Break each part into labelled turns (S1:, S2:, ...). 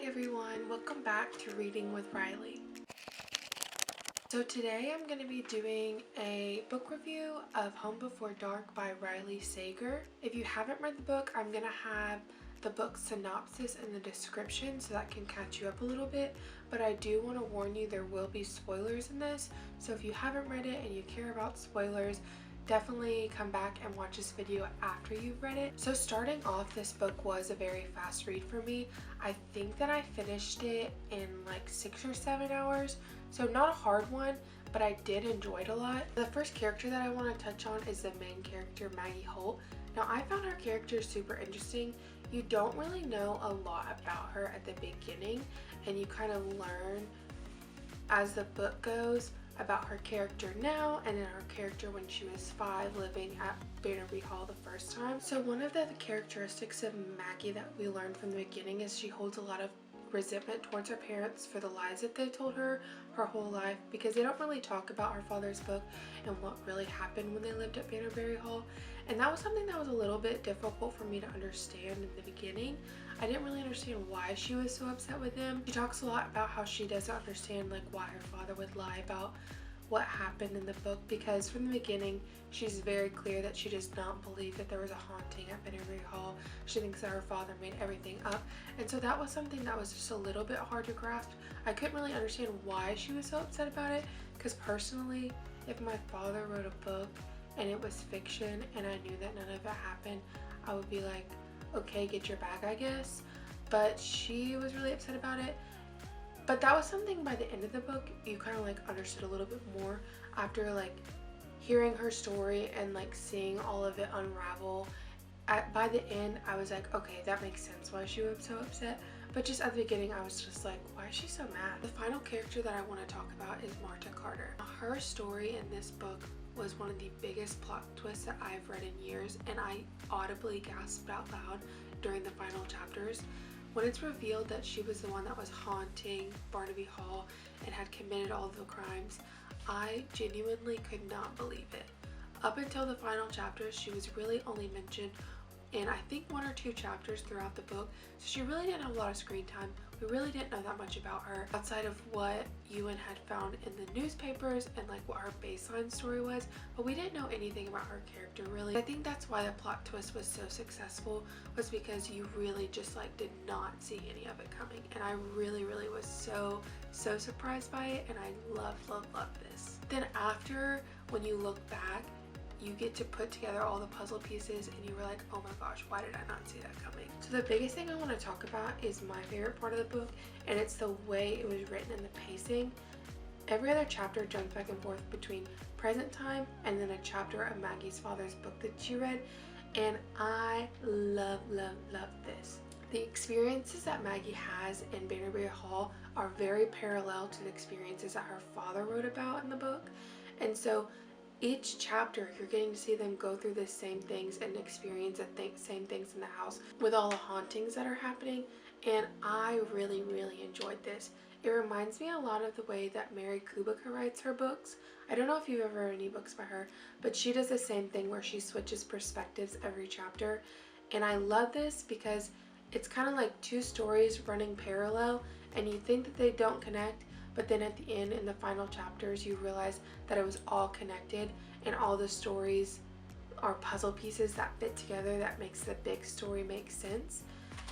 S1: everyone, welcome back to Reading with Riley. So today I'm going to be doing a book review of Home Before Dark by Riley Sager. If you haven't read the book, I'm going to have the book synopsis in the description so that can catch you up a little bit, but I do want to warn you there will be spoilers in this, so if you haven't read it and you care about spoilers, definitely come back and watch this video after you've read it. So starting off, this book was a very fast read for me. I think that I finished it in like 6 or 7 hours, so not a hard one, but I did enjoy it a lot. The first character that I want to touch on is the main character, Maggie Holt. Now I found her character super interesting. You don't really know a lot about her at the beginning, and you kind of learn as the book goes about her character now and then her character when she was 5 living at Baneberry Hall the first time. So one of the characteristics of Maggie that we learned from the beginning is she holds a lot of resentment towards her parents for the lies that they told her whole life, because they don't really talk about her father's book and what really happened when they lived at Baneberry Hall. And that was something that was a little bit difficult for me to understand in the beginning. I didn't really understand why she was so upset with them. She talks a lot about how she doesn't understand like why her father would lie about what happened in the book, because from the beginning she's very clear that she does not believe that there was a haunting at Baneberry Hall. She thinks that her father made everything up, and so that was something that was just a little bit hard to grasp. I couldn't really understand why she was so upset about it, because personally, if my father wrote a book and it was fiction and I knew that none of it happened, I would be like, okay, get your bag, I guess. But she was really upset about it. But that was something by the end of the book you kind of like understood a little bit more after like hearing her story and like seeing all of it unravel. By the end I was like, okay, that makes sense why she was so upset. But just at the beginning I was just like, why is she so mad? The final character that I want to talk about is Marta Carter. Her story in this book was one of the biggest plot twists that I've read in years, and I audibly gasped out loud during the final chapters. When it's revealed that she was the one that was haunting Baneberry Hall and had committed all the crimes, I genuinely could not believe it. Up until the final chapters, she was really only mentioned in I think 1 or 2 chapters throughout the book, so she really didn't have a lot of screen time. We really didn't know that much about her outside of what Ewan had found in the newspapers and like what her baseline story was, but we didn't know anything about her character really. I think that's why the plot twist was so successful, was because you really just like did not see any of it coming, and I really was so surprised by it, and I love this. Then after, when you look back, you get to put together all the puzzle pieces and you were like, oh my gosh, why did I not see that coming? So the biggest thing I want to talk about is my favorite part of the book, and it's the way it was written and the pacing. Every other chapter jumps back and forth between present time and then a chapter of Maggie's father's book that she read, and I love this. The experiences that Maggie has in Baneberry Hall are very parallel to the experiences that her father wrote about in the book, and so each chapter you're getting to see them go through the same things and experience the same things in the house with all the hauntings that are happening, and I really enjoyed this. It reminds me a lot of the way that Mary Kubica writes her books. I don't know if you've ever read any books by her, but she does the same thing where she switches perspectives every chapter, and I love this because it's kind of like 2 stories running parallel, and you think that they don't connect, but then at the end, in the final chapters, you realize that it was all connected and all the stories are puzzle pieces that fit together that makes the big story make sense.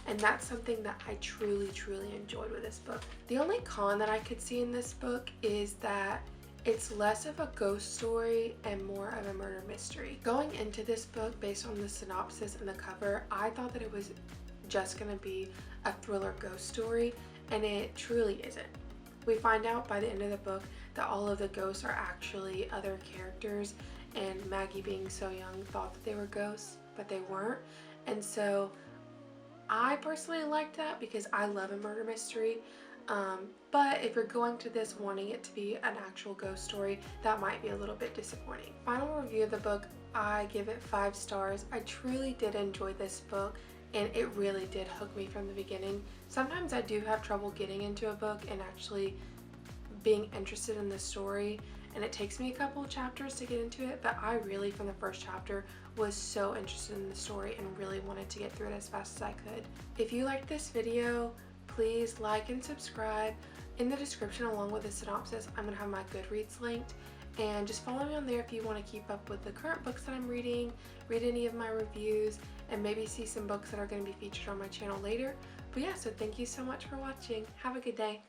S1: And that's something that I truly enjoyed with this book. The only con that I could see in this book is that it's less of a ghost story and more of a murder mystery. Going into this book, based on the synopsis and the cover, I thought that it was just gonna be a thriller ghost story, and it truly isn't. We find out by the end of the book that all of the ghosts are actually other characters, and Maggie, being so young, thought that they were ghosts, but they weren't. And so I personally liked that because I love a murder mystery. But if you're going to this wanting it to be an actual ghost story, that might be a little bit disappointing. Final review of the book, I give it 5 stars. I truly did enjoy this book, and it really did hook me from the beginning. Sometimes I do have trouble getting into a book and actually being interested in the story, and it takes me a couple chapters to get into it, but I really, from the first chapter, was so interested in the story and really wanted to get through it as fast as I could. If you liked this video, please like and subscribe. In the description along with the synopsis, I'm going to have my Goodreads linked, and just follow me on there if you want to keep up with the current books that I'm reading, read any of my reviews, and maybe see some books that are going to be featured on my channel later. But yeah, so thank you so much for watching. Have a good day.